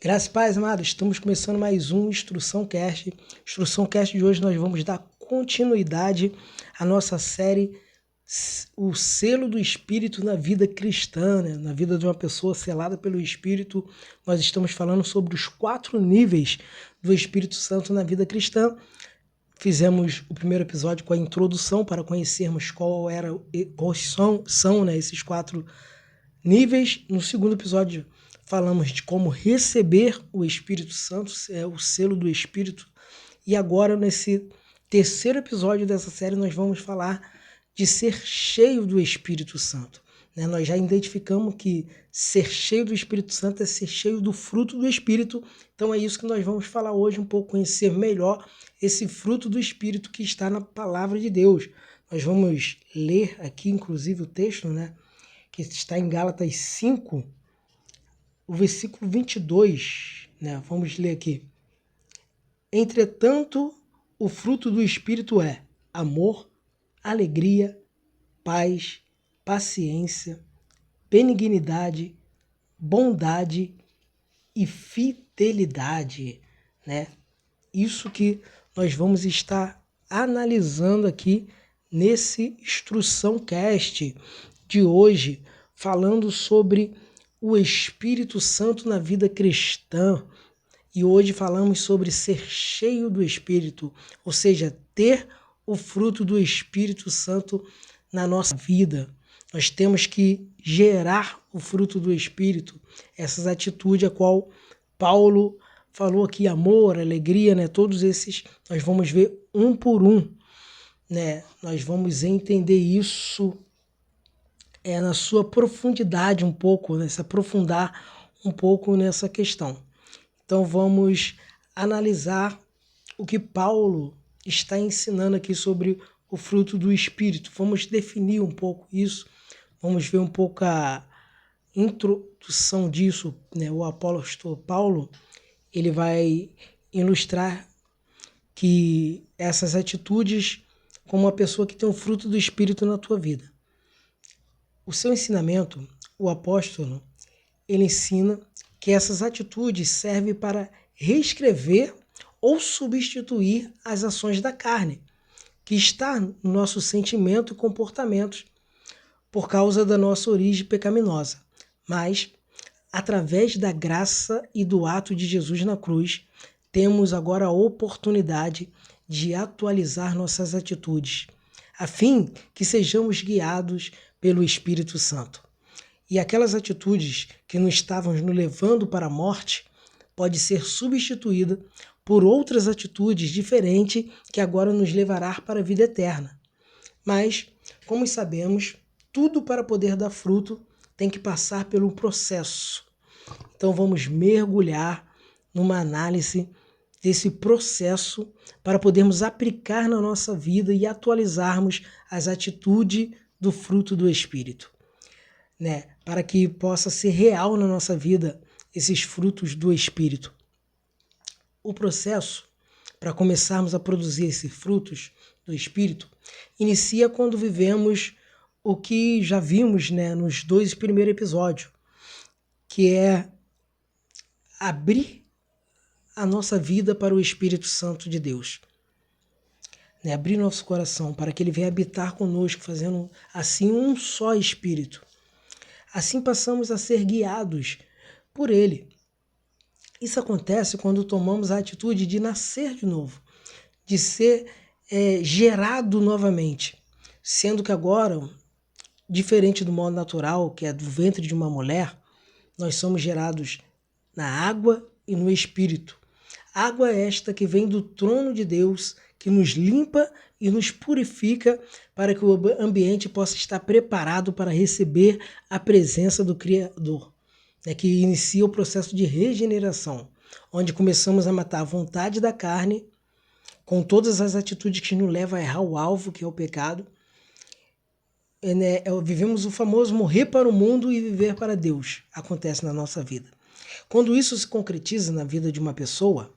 Graças e paz, amados. Estamos começando mais um Instrução Cast. Instrução Cast de hoje nós vamos dar continuidade à nossa série O Selo do Espírito na Vida Cristã, né? Na vida de uma pessoa selada pelo Espírito. Nós estamos falando sobre os 4 níveis do Espírito Santo na vida cristã. Fizemos o primeiro episódio com a introdução para conhecermos quais são, né, esses 4 níveis. No segundo episódio falamos de como receber o Espírito Santo, o selo do Espírito. E agora, nesse terceiro episódio dessa série, nós vamos falar de ser cheio do Espírito Santo. Nós já identificamos que ser cheio do Espírito Santo é ser cheio do fruto do Espírito. Então é isso que nós vamos falar hoje, um pouco, conhecer melhor esse fruto do Espírito que está na Palavra de Deus. Nós vamos ler aqui, inclusive, o texto, que está em Gálatas 5, o versículo 22. Vamos ler aqui. Entretanto, o fruto do Espírito é amor, alegria, paz, paciência, benignidade, bondade e fidelidade, Isso que nós vamos estar analisando aqui nesse Instrução Cast de hoje, falando sobre o Espírito Santo na vida cristã. E hoje falamos sobre ser cheio do Espírito, ou seja, ter o fruto do Espírito Santo na nossa vida. Nós temos que gerar o fruto do Espírito, essas atitudes a qual Paulo falou aqui, amor, alegria, todos esses nós vamos ver um por um, Nós vamos entender isso na sua profundidade um pouco, se aprofundar um pouco nessa questão. Então vamos analisar o que Paulo está ensinando aqui sobre o fruto do Espírito. Vamos definir um pouco isso, vamos ver um pouco a introdução disso. O apóstolo Paulo, ele vai ilustrar que essas atitudes como uma pessoa que tem o fruto do Espírito na tua vida. O seu ensinamento, o apóstolo, ele ensina que essas atitudes servem para reescrever ou substituir as ações da carne, que está no nosso sentimento e comportamentos por causa da nossa origem pecaminosa. Mas, através da graça e do ato de Jesus na cruz, temos agora a oportunidade de atualizar nossas atitudes, a fim que sejamos guiados pelo Espírito Santo. E aquelas atitudes que não estavam nos levando para a morte pode ser substituída por outras atitudes diferentes que agora nos levará para a vida eterna. Mas, como sabemos, tudo para poder dar fruto tem que passar por um processo. Então vamos mergulhar numa análise desse processo para podermos aplicar na nossa vida e atualizarmos as atitudes do fruto do Espírito, para que possa ser real na nossa vida esses frutos do Espírito. O processo para começarmos a produzir esses frutos do Espírito inicia quando vivemos o que já vimos, nos 2 primeiros episódios, que é abrir a nossa vida para o Espírito Santo de Deus. Abrir nosso coração para que ele venha habitar conosco, fazendo assim um só Espírito. Assim passamos a ser guiados por ele. Isso acontece quando tomamos a atitude de nascer de novo, de ser gerado novamente, sendo que agora, diferente do modo natural, que é do ventre de uma mulher, nós somos gerados na água e no Espírito. Água esta que vem do trono de Deus, que nos limpa e nos purifica para que o ambiente possa estar preparado para receber a presença do Criador, que inicia o processo de regeneração, onde começamos a matar a vontade da carne, com todas as atitudes que nos levam a errar o alvo, que é o pecado. Vivemos o famoso morrer para o mundo e viver para Deus, acontece na nossa vida. Quando isso se concretiza na vida de uma pessoa,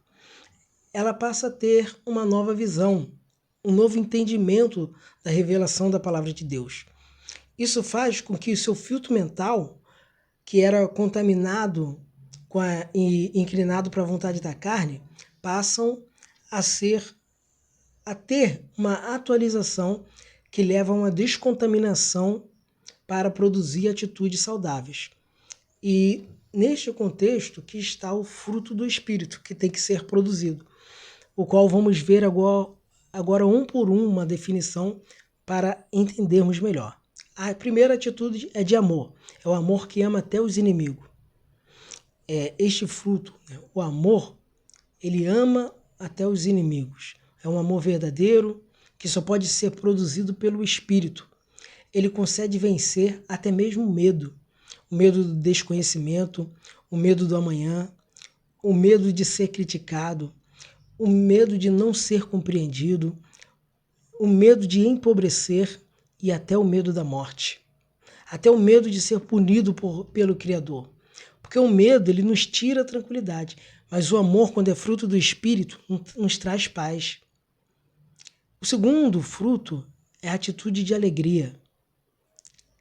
ela passa a ter uma nova visão, um novo entendimento da revelação da palavra de Deus. Isso faz com que o seu filtro mental, que era contaminado e inclinado para a vontade da carne, passam a ter uma atualização que leva a uma descontaminação para produzir atitudes saudáveis. E neste contexto que está o fruto do Espírito, que tem que ser produzido, o qual vamos ver agora um por um uma definição para entendermos melhor. A primeira atitude é de amor, é o amor que ama até os inimigos. Este fruto, o amor, ele ama até os inimigos. É um amor verdadeiro que só pode ser produzido pelo Espírito. Ele concede vencer até mesmo o medo do desconhecimento, o medo do amanhã, o medo de ser criticado, o medo de não ser compreendido, o medo de empobrecer e até o medo da morte. Até o medo de ser punido pelo Criador. Porque o medo, ele nos tira a tranquilidade, mas o amor, quando é fruto do Espírito, nos traz paz. O segundo fruto é a atitude de alegria,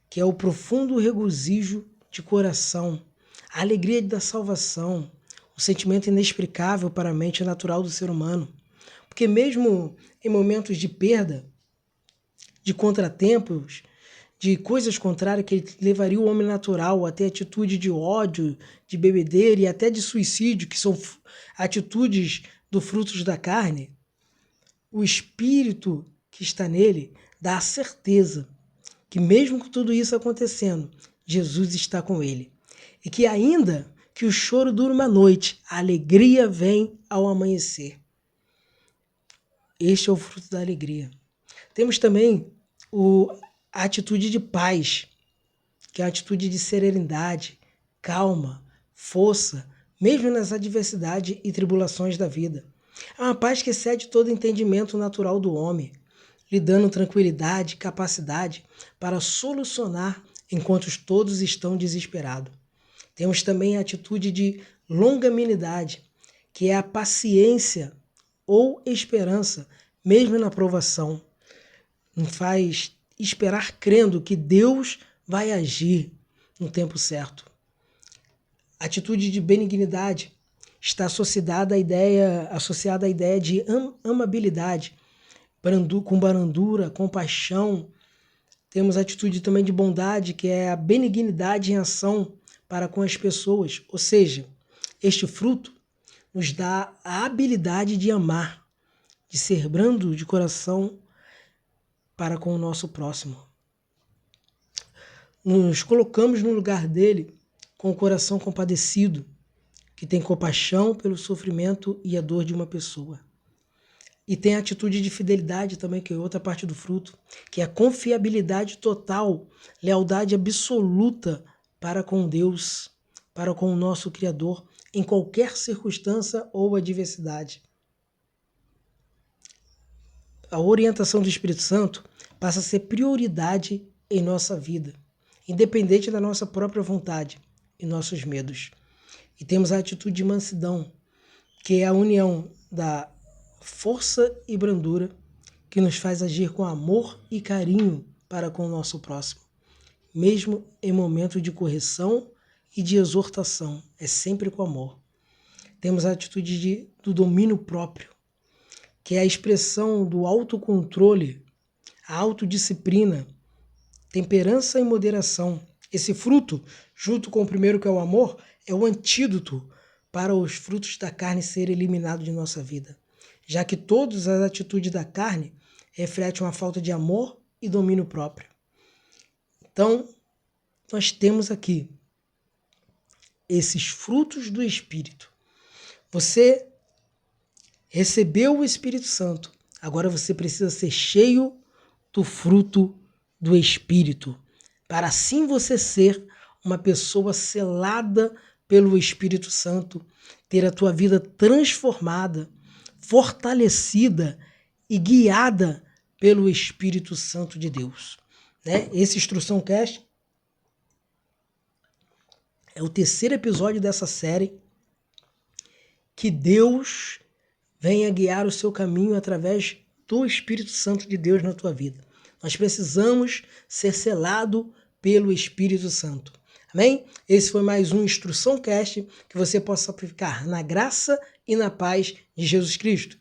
que é o profundo regozijo de coração, a alegria da salvação, um sentimento inexplicável para a mente natural do ser humano. Porque mesmo em momentos de perda, de contratempos, de coisas contrárias que levaria o homem natural a ter atitude de ódio, de bebedeira e até de suicídio, que são atitudes do frutos da carne, o Espírito que está nele dá a certeza que mesmo com tudo isso acontecendo, Jesus está com ele. E que ainda que o choro dure uma noite, a alegria vem ao amanhecer. Este é o fruto da alegria. Temos também a atitude de paz, que é a atitude de serenidade, calma, força, mesmo nas adversidades e tribulações da vida. É uma paz que excede todo entendimento natural do homem, lhe dando tranquilidade e capacidade para solucionar enquanto todos estão desesperados. Temos também a atitude de longanimidade, que é a paciência ou esperança, mesmo na provação. Nos faz esperar crendo que Deus vai agir no tempo certo. A atitude de benignidade está associada à ideia de amabilidade, com brandura, compaixão. Temos a atitude também de bondade, que é a benignidade em ação para com as pessoas. Ou seja, este fruto nos dá a habilidade de amar, de ser brando de coração para com o nosso próximo. Nos colocamos no lugar dele com o coração compadecido, que tem compaixão pelo sofrimento e a dor de uma pessoa. E tem a atitude de fidelidade também, que é outra parte do fruto, que é a confiabilidade total, lealdade absoluta para com Deus, para com o nosso Criador, em qualquer circunstância ou adversidade. A orientação do Espírito Santo passa a ser prioridade em nossa vida, independente da nossa própria vontade e nossos medos. E temos a atitude de mansidão, que é a união da força e brandura que nos faz agir com amor e carinho para com o nosso próximo, mesmo em momento de correção e de exortação, é sempre com amor. Temos a atitude do domínio próprio, que é a expressão do autocontrole, a autodisciplina, temperança e moderação. Esse fruto, junto com o primeiro, que é o amor, é o antídoto para os frutos da carne serem eliminados de nossa vida, já que todas as atitudes da carne refletem uma falta de amor e domínio próprio. Então, nós temos aqui esses frutos do Espírito. Você recebeu o Espírito Santo, agora você precisa ser cheio do fruto do Espírito, para assim você ser uma pessoa selada pelo Espírito Santo, ter a tua vida transformada, fortalecida e guiada pelo Espírito Santo de Deus. Esse Instrução Cast é o terceiro episódio dessa série. Que Deus venha guiar o seu caminho através do Espírito Santo de Deus na tua vida. Nós precisamos ser selados pelo Espírito Santo. Amém? Esse foi mais um Instrução Cast, que você possa ficar na graça e na paz de Jesus Cristo.